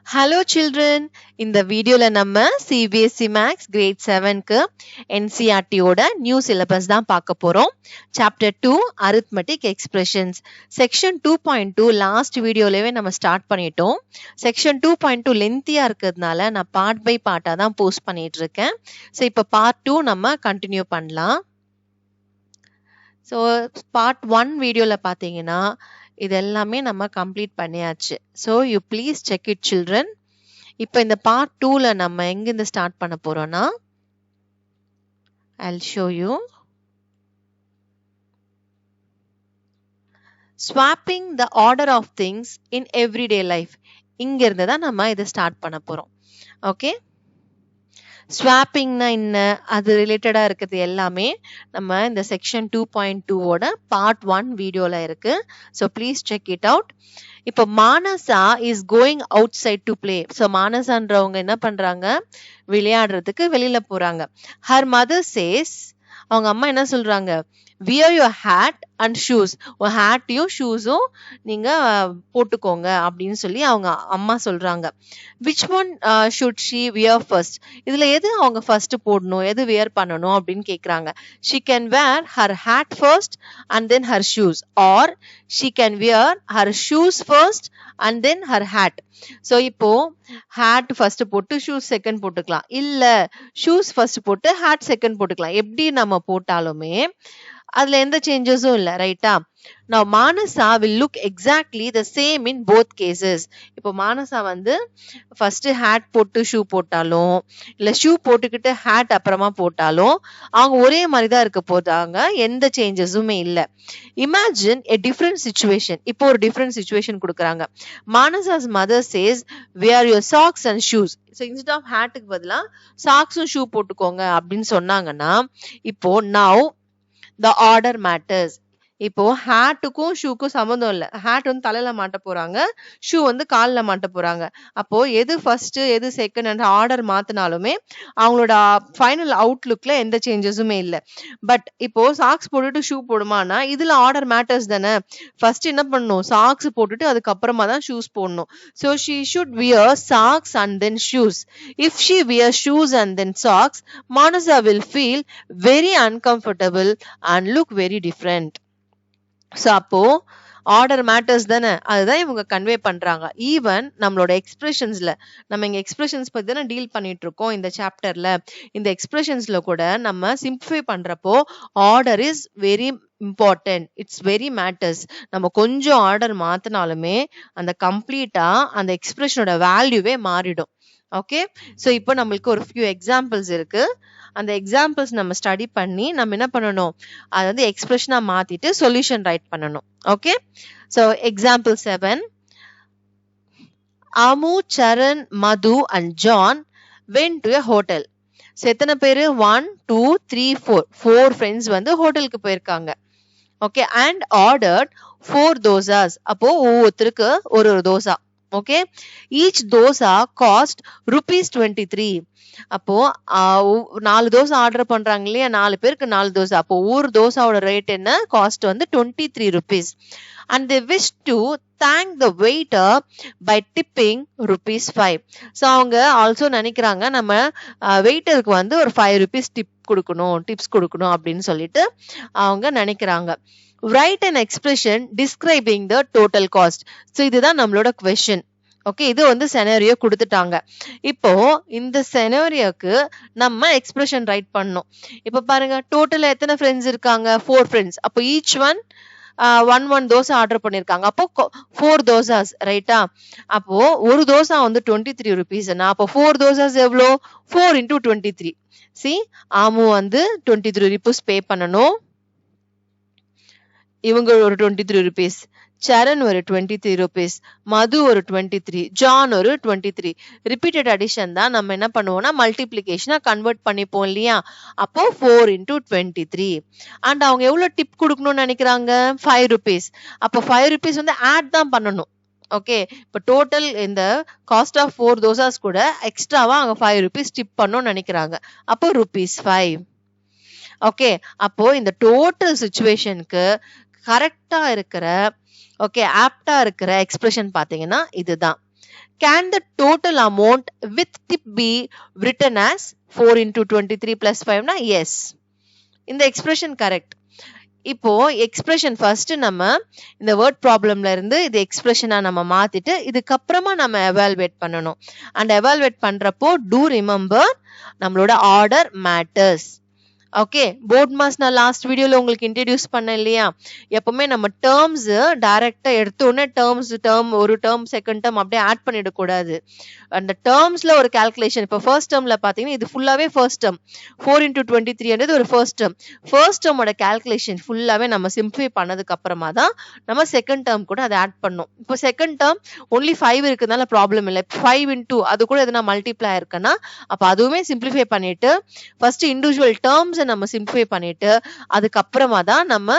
Hello children, இந்த வீடியோல நம்ம CBSE Max grade 7க்கு NCERT ஓட நியூ சிலபஸ் தான் பார்க்க போறோம். Chapter 2 Arithmetic Expressions. Section 2.2 last வீடியோலவே நம்ம ஸ்டார்ட் பண்ணிட்டோம். Section 2.2 லென்த்தியா இருக்கிறதுனால நான் பார்ட் பை பார்ட்டா தான் போஸ்ட் பண்ணிட்டு இருக்கேன். ஸோ இப்போ பார்ட் 2 நம்ம கண்டினியூ பண்ணலாம். ஸோ பார்ட் 1 வீடியோல பார்த்தீங்கன்னா இது எல்லாமே நம்ம கம்ப்ளீட் பண்ணியாச்சு. So you please check it children. இப்போ இந்த பார்ட் 2ல நம்ம எங்கிருந்து ஸ்டார்ட் பண்ண போறோம்னா I'll show you. Swapping the order of things in everyday life. இங்க இருந்து தான் நம்ம இதை ஸ்டார்ட் பண்ண போறோம். ஓகே, ஸ்வாப்பிங்னா என்ன, அது ரிலேட்டடா இருக்கிறது எல்லாமே நம்ம இந்த செக்ஷன் 2.2 ஓட பார்ட் 1 வீடியோல இருக்கு. So please check it out. இப்போ Manasa is going outside to play. So மானசான்றவங்க என்ன பண்றாங்க, விளையாடுறதுக்கு வெளியில போறாங்க. ஹர் மதர் சேஸ், அவங்க அம்மா என்ன சொல்றாங்க, wear your hat and shoes, ஒரு ஹேட்டையும் ஷூஸும் நீங்க போட்டுக்கோங்க அப்படின்னு சொல்லி அவங்க அம்மா சொல்றாங்க. Which one should she wear first, இதுல எது அவங்க ஃபர்ஸ்ட் போடணும், எது வியர் பண்ணணும் அப்படின்னு கேக்குறாங்க. She can wear her hat first and then her shoes, or she can wear her shoes first and then her hat. So இப்போ ஹேட் ஃபர்ஸ்ட் போட்டு ஷூஸ் செகண்ட் போட்டுக்கலாம், இல்ல ஷூஸ் ஃபர்ஸ்ட் போட்டு ஹேட் செகண்ட் போட்டுக்கலாம். எப்படி நம்ம போட்டாலுமே அதுல எந்த சேஞ்சஸும் இல்ல, ரைட்டா? Now Manasa will look exactly the same in both cases. இப்போ மானசா வந்து ஃபர்ஸ்ட் ஹேட் போட்டு ஷூ போட்டாலும் இல்ல ஷூ போட்டுக்கிட்டு ஹேட் அப்புறமா போட்டாலும் அவங்க ஒரே மாதிரி தான் இருக்க போதாங்க, எந்த சேஞ்சஸுமே இல்ல. Imagine a different situation. இப்போ ஒரு டிஃபரெண்ட் சிச்சுவேஷன் கொடுக்குறாங்க. Manasa's mother says wear your socks and shoes. So instead of ஹேட்டுக்கு பதிலா சாக்ஸும் ஷூ போட்டுக்கோங்க அப்படின்னு சொன்னாங்கன்னா, இப்போ now the order matters. இப்போ ஹேட்டுக்கும் ஷூக்கும் சம்மந்தம் இல்ல. ஹேட் வந்து தலையில மாட்ட போறாங்க, ஷூ வந்து கால்ல மாட்ட போறாங்க. அப்போ எது ஃபர்ஸ்ட் எது செகண்ட் என்ற ஆர்டர் மாத்தினாலுமே அவங்களோட ஃபைனல் அவுட்லுக்ல எந்த சேஞ்சஸுமே இல்ல. பட் இப்போ சாக்ஸ் போட்டுட்டு ஷூ போடுமானா இதுல ஆர்டர் மேட்டர்ஸ் தானே. ஃபர்ஸ்ட் என்ன பண்ணணும், சாக்ஸ் போட்டுட்டு அதுக்கப்புறமா தான் ஷூஸ் போடணும். So she should wear socks and then shoes. If she wear shoes and then socks, Manasa will feel very uncomfortable and look very different. So அப்போ ஆர்டர் மேட்டர்ஸ் தானே, அதுதான் இவங்க கன்வே பண்றாங்க. ஈவன் நம்மளோட எக்ஸ்பிரஷன்ஸ்ல, நம்ம இங்க எக்ஸ்பிரஷன்ஸ் பத்தி தானே டீல் பண்ணிட்டு இருக்கோம் இந்த சாப்டர்ல. இந்த எக்ஸ்பிரஷன்ஸ்ல கூட நம்ம சிம்பிளிஃபை பண்றப்போ order is very important, it's very matters. நம்ம கொஞ்சம் ஆர்டர் மாத்தினாலுமே அந்த கம்ப்ளீட்டா அந்த எக்ஸ்பிரஷனோட வேல்யூவே மாறிடும். ஓகே, ஸோ இப்போ நம்மளுக்கு ஒரு ஃபியூ எக்ஸாம்பிள்ஸ் இருக்கு. அந்த எக்ஸாம்பிள்ஸ் நம்ம ஸ்டடி பண்ணி நம்ம என்ன பண்ணணும், அதை வந்து எக்ஸ்பிரஷனா மாத்திட்டு சொல்யூஷன் ரைட் பண்ணணும். Okay, so example 7. Amu, Saran, Madhu and John went to a hotel. ஸோ எத்தனை பேரு, 1 2 3 4 ஃப்ரெண்ட்ஸ் வந்து ஹோட்டலுக்கு போயிருக்காங்க. Okay, and ordered 4 dosas. அப்போ ஒவ்வொருத்தருக்கு ஒரு ஒரு dosa. Okay, each dosa cost ₹23. அப்போ 4 தோசை ஆர்டர் பண்றாங்க இல்லையா, 4 பேருக்கு 4 தோசை. அப்போ ஒரு தோசாவோட ரேட் என்ன, காஸ்ட் வந்து ₹23. And they wish to thank the waiter by tipping ₹5. So அவங்க ஆல்சோ நினைக்கிறாங்க நம்ம வெயிட்டருக்கு வந்து ஒரு ₹5 டிப்ஸ் கொடுக்கணும் அப்படின்னு சொல்லிட்டு அவங்க நினைக்கிறாங்க. Write an expression describing the total cost. So இதுதான் நம்மளோட கொஸ்டின். ஓகே, இது வந்து செனரியோ கொடுத்துட்டாங்க. இப்போ இந்த செனரியோக்கு நம்ம எக்ஸ்பிரஷன் ரைட் பண்ணணும். இப்போ பாருங்க, டோட்டலா எத்தனை ஃப்ரெண்ட்ஸ் இருக்காங்க, 4 ஃப்ரெண்ட்ஸ். அப்போ ஈச் ஒன் 1 தோசை ஆர்டர் பண்ணிருக்காங்க. அப்போ 4 தோசாஸ், ரைட்டா? அப்போ ஒரு தோசை வந்து ₹23. அப்போ 4 தோசாஸ் எவ்வளோ, 4 into 23. சி, ஆமு வந்து ₹23 பே பண்ணணும், இவங்க ஒரு ₹23, சரண் ஒரு ₹23, மது ஒரு 23, ஜான் ஒரு 23. ரிப்பீட்டட் அடிஷன் தான் நம்ம என்ன பண்ணுவோம்னா மல்டிப்ளிகேஷனா கன்வெர்ட் பண்ணிப்போம் இல்லையா. அப்போ 4 into 23. அண்ட் அவங்க எவ்வளவு டிப் கொடுக்கணும்னு நினைக்கிறாங்க, ₹5. அப்போ ₹5 வந்து ஆட் தான் பண்ணணும். ஓகே, இப்போ டோட்டல் இந்த காஸ்ட் ஆஃப் 4 தோசாஸ் கூட எக்ஸ்ட்ராவா அவங்க ₹5 டிப் பண்ணணும்னு நினைக்கிறாங்க. அப்போ ₹5. ஓகே, அப்போ இந்த டோட்டல் சிச்சுவேஷனுக்கு கரெக்டா இருக்கிற, ஓகே, ஆப்டா இருக்கிற எக்ஸ்பிரஷன் பாத்தீங்கன்னா இதுதான். Can the total amount with tip be written as 4 into 23 plus 5 na? Yes. இந்த expression correct. இப்போ எக்ஸ்பிரஷன் ஃபர்ஸ்ட் நம்ம இந்த வேர்ட் ப்ராப்ளம்ல இருந்து இது எக்ஸ்பிரஷனா நம்ம மாத்திட்டு இதுக்கப்புறமா நம்ம எவால்வேட் பண்ணணும். அண்ட் எவால்வேட் பண்றப்போ டூ ரிமெம்பர் நம்மளோட order matters. Okay, BODMAS நான் லாஸ்ட் வீடியோல உங்களுக்கு இன்ட்ரடியூஸ் பண்ணேன் இல்லையா, எப்பவுமே நம்ம டேர்ம்ஸ் டைரக்டா எடுத்த உடனே டேர்ம் ஒரு டேர்ம் செகண்ட் டேர்ம் அப்படியே ஆட் பண்ணிடக்கூடாது. அந்த டேர்ம்ஸ்ல ஒரு கால்குலேஷன். இப்போ ஃபர்ஸ்ட் டேர்ம்ல பாத்தீங்கன்னா இது ஃபுல்லாவே ஃபர்ஸ்ட் டேர்ம் 4 into 23 ஒரு ஃபர்ஸ்ட் டேர்ம். ஃபர்ஸ்ட் டேர்மோட கால்குலேஷன் ஃபுல்லாவே நம்ம சிம்பிளிஃபை பண்ணதுக்கு அப்புறமா தான் நம்ம செகண்ட் டேர்ம் கூட அதை ஆட் பண்ணோம். இப்போ செகண்ட் டேர்ம் ஒன்லி 5 இருக்கிறதுனால ப்ராப்ளம் இல்லை. 5 into அது கூட எதனா மல்டிப்ளை இருக்குன்னா அப்ப அதுவுமே சிம்பிளிஃபை பண்ணிட்டு ஃபர்ஸ்ட் இண்டிவிஜுவல் டேர்ம்ஸ் நம்ம சிம்பிளிஃபை பண்ணிட்டு அதுக்கப்புறமா தான் நம்ம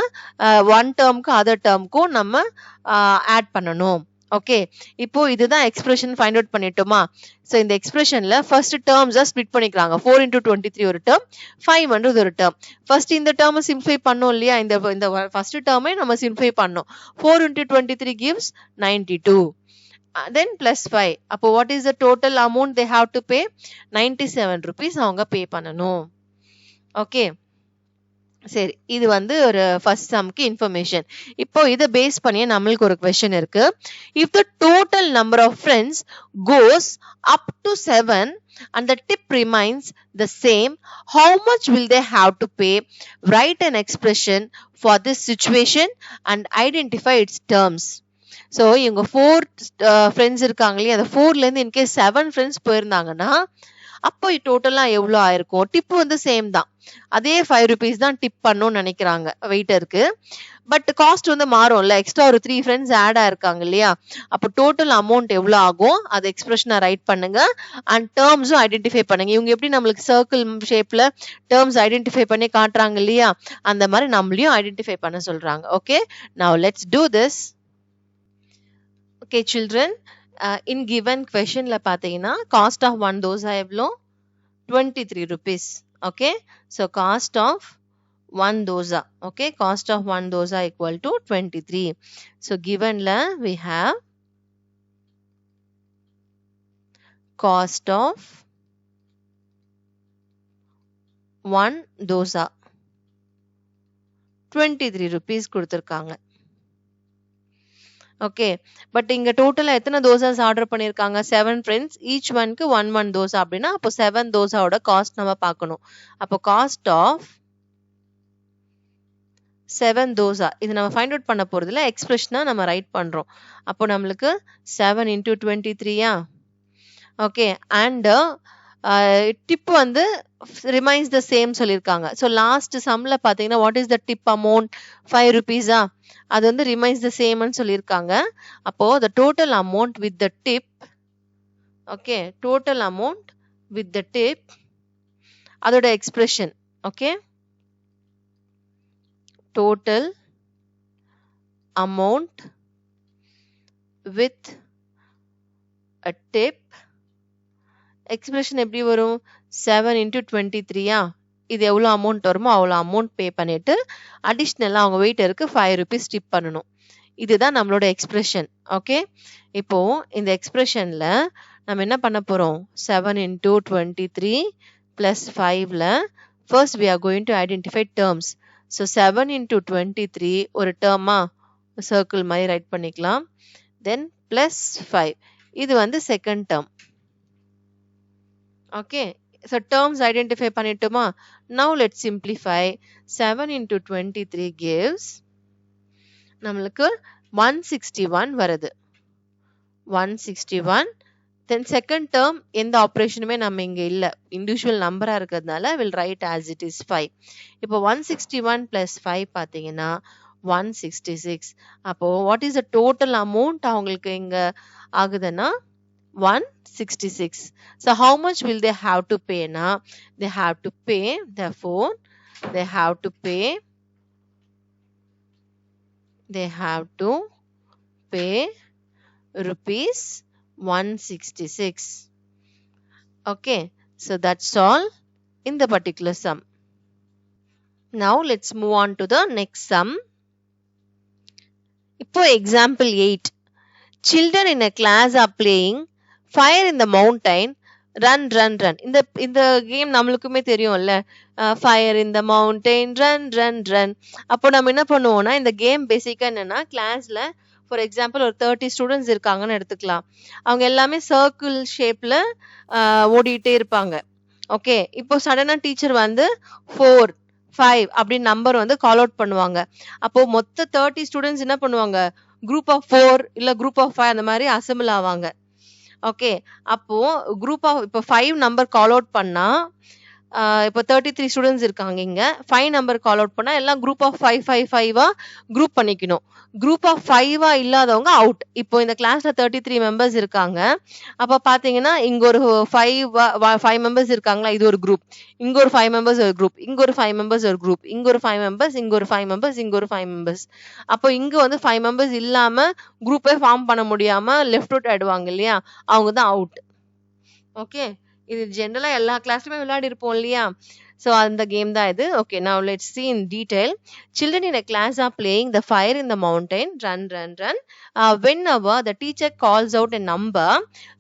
ஒன் டேர்முக்கு அதர் டேர்முக்கும் நம்ம ஆட் பண்ணணும். ஓகே, இப்போ இதுதான் எக்ஸ்பிரஷன் ஃபைண்ட் அவுட் பண்ணிட்டோமா. சோ இந்த எக்ஸ்பிரஷன்ல ஃபர்ஸ்ட் டேர்ம்ஸ் ஸ்ப்ளிட் பண்ணிக்கறாங்க. 4 into 23 ஒரு டேர்ம், 500 ஒரு டேர்ம். ஃபர்ஸ்ட் இந்த டேர்மை சிம்பிளிஃபை பண்ணோம் இல்லையா, இந்த ஃபர்ஸ்ட் டேர்மை நம்ம சிம்பிளிஃபை பண்ணோம். 4 into 23 gives 92. Then plus 5. அப்போ what is the total amount they have to pay? 97 rupees அவங்க பே பண்ணணும். ஓகே, சரி, இது வந்து ஒரு ஃபர்ஸ்ட் சம்க்கு இன்ஃபர்மேஷன். இப்போ இதை பேஸ் பண்ணி நம்மளுக்கு ஒரு क्वेश्चन இருக்கு. If the total number of friends goes up to 7 and the tip remains the same, how much will they have to pay? Write an expression for this situation and identify its terms. So இவங்க 4 friends இருக்காங்க இல்லையா, அந்த 4ல இருந்து in case 7 friends போயிருந்தாங்கன்னா அப்போ டோட்டலா எவ்வளோ ஆயிருக்கும்? Tip வந்து சேம் தான், அதே 5 rupees தான் டிப் பண்ணணும்னு நினைக்கிறாங்க வெயிட்டருக்கு. பட் காஸ்ட் வந்து மாறும்ல, எக்ஸ்ட்ரா ஒரு 3 ஃப்ரெண்ட்ஸ் ஆட் ஆயிருக்காங்க இல்லையா, அப்போ டோட்டல் அமௌண்ட் எவ்வளோ ஆகும் அது எக்ஸ்பிரஷனை ரைட் பண்ணுங்க அண்ட் டேர்ம்ஸும் ஐடென்டிஃபை பண்ணுங்க. இவங்க எப்படி நம்மளுக்கு சர்க்கிள் ஷேப்ல டேர்ம்ஸ் ஐடென்டிஃபை பண்ணி காட்டுறாங்க இல்லையா, அந்த மாதிரி நம்மளையும் ஐடென்டிஃபை பண்ண சொல்றாங்க. Okay, now let's do this. Okay children, in given question la pathina cost of one dosa evlo 23 rupees. Okay, so cost of one dosa, okay, cost of one dosa equal to 23. So given la we have cost of one dosa 23 rupees கொடுத்திருக்காங்க. Okay, but இங்க டோட்டலா எத்தனை dosas order பண்ணிருக்காங்க? 7 friends, each ஒன்க்கு 1 dosa. அப்படின்னா அப்போ 7 தோசாவோட cost நம்ம பார்க்கணும். அப்போ காஸ்ட் ஆஃப் 7 தோசா இது நம்ம ஃபைண்ட் அவுட் பண்ண போறதுல எக்ஸ்பிரஷனா நம்ம ரைட் பண்றோம். அப்போ நம்மளுக்கு 7 into 23யா. ஓகே, அண்ட் டிப் வந்து ரிமைன்ஸ் த சேம் சொல்லியிருக்காங்க. ஸோ லாஸ்ட் சம்ல பாத்தீங்கன்னா what is the tip amount? 5 rupees-ஆ, அது வந்து ரிமைன்ஸ் த சேம்னு சொல்லியிருக்காங்க. அப்போ the total amount with the tip, okay, total amount with the tip அதோட expression. Okay, total amount with a tip expression எப்படி வரும்? 7 into 23யா, இது எவ்வளோ அமௌண்ட் வருமோ அவ்வளோ அமௌண்ட் பே பண்ணிட்டு அடிஷ்னலாக அவங்க வெயிட்டருக்கு 5 rupees டிப் பண்ணணும். இதுதான் நம்மளோட எக்ஸ்பிரஷன். ஓகே, இப்போ இந்த எக்ஸ்பிரஷன்ல நம்ம என்ன பண்ண போறோம்? 7 into 23 plus 5ல first we are going to identify terms. So 7 into 23 ஒரு டேர்மா சர்க்கிள் மாதிரி ரைட் பண்ணிக்கலாம். தென் plus 5 இது வந்து second term. Okay, so terms identify பண்ணிட்டோமா. Now let's simplify. 7 into 23 gives நம்மளுக்கு 161 வருது. 161. Then second term எந்த ஆபரேஷனுமே நம்ம இங்க இல்ல, இண்டிவிஜுவல் நம்பரா இருக்கிறதுனால will write as it is 5. இப்போ 161 plus 5 பாத்தீங்கன்னா 166. அப்போ what is the total amount அவங்களுக்கு இங்க ஆகுதுன்னா 166. So how much will they have to pay na? They have to pay, therefore they have to pay rupees 166. Okay, so that's all in the particular sum. Now let's move on to the next sum. இப்போ example 8. Children in a class are playing fire in the mountain, run run run. இந்த game நம்மளுக்குமே தெரியும்ல, fire இன் த mountain, run run run. அப்போ நம்ம என்ன பண்ணுவோம்னா, இந்த game பேசிக்கா என்னன்னா, கிளாஸ்ல ஃபார் எக்ஸாம்பிள் ஒரு 30 ஸ்டூடெண்ட்ஸ் இருக்காங்கன்னு எடுத்துக்கலாம். அவங்க எல்லாமே சர்க்கிள் ஷேப்ல ஓடிட்டே இருப்பாங்க. ஓகே, இப்போ சடனா டீச்சர் வந்து 4 5 அப்படின்னு நம்பர் வந்து கால் அவுட் பண்ணுவாங்க. அப்போ மொத்த 30 ஸ்டூடெண்ட்ஸ் என்ன பண்ணுவாங்க, குரூப் ஆஃப் 4 இல்ல குரூப் ஆஃப் 5 அந்த மாதிரி அசம்பிள் ஆவாங்க. ஓகே, அப்போ குரூப் ஆஃப் இப்போ 5 நம்பர் கால் அவுட் பண்ணா, இப்போ 33 ஸ்டூடெண்ட்ஸ் இருக்காங்க இங்க, 5 நம்பர் கால் அவுட் பண்ணா எல்லாம் குரூப் ஆஃப் 5 5 5 குரூப் பண்ணிக்கணும். குரூப் ஆஃப் 5 இல்லாதவங்க அவுட். இப்போ இந்த கிளாஸ்ல 33 மெம்பர்ஸ் இருக்காங்க. அப்ப பாத்தீங்கன்னா இங்க ஒரு 5 மெம்பர்ஸ் இருக்காங்களா, இது ஒரு குரூப். இங்க ஒரு 5 மெம்பர்ஸ் ஒரு குரூப், இங்க ஒரு 5 மெம்பர்ஸ் ஒரு குரூப், இங்க ஒரு 5 மெம்பர்ஸ், இங்க ஒரு 5 மெம்பர்ஸ், இங்க ஒரு 5 மெம்பர்ஸ். அப்போ இங்க வந்து 5 மெம்பர்ஸ் இல்லாம குரூப்பே ஃபார்ம் பண்ண முடியாம லெஃப்ட் அவுட் ஆயிடுவாங்க இல்லையா, அவங்க தான் அவுட். ஓகே, இது ஜெனரலா எல்லா கிளாஸ்லயுமே விளையாடி இருப்போம் இல்லையா. So அந்த கேம் தான் இது. Okay, now let's see in detail. Children in a class are playing the fire in the mountain, run run run. Whenever the teacher calls out a number,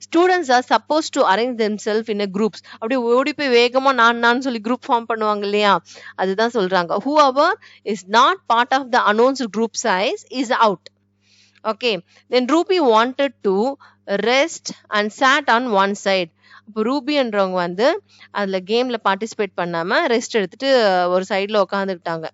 students are supposed to arrange themselves in a groups. அப்படியே ஓடி போய் வேகமா நான் சொல்லி group form பண்ணுவாங்க இல்லையா, அதுதான் சொல்றாங்க. Whoever is not part of the announced group size is out. Okay, then Ruby wanted to rest and sat on one side. இப்போ ரூபின்றவங்க வந்து அதுல கேம்ல பார்ட்டிசிபேட் பண்ணாம ரெஸ்ட் எடுத்துட்டு ஒரு சைட்ல உட்காந்துக்கிட்டாங்க.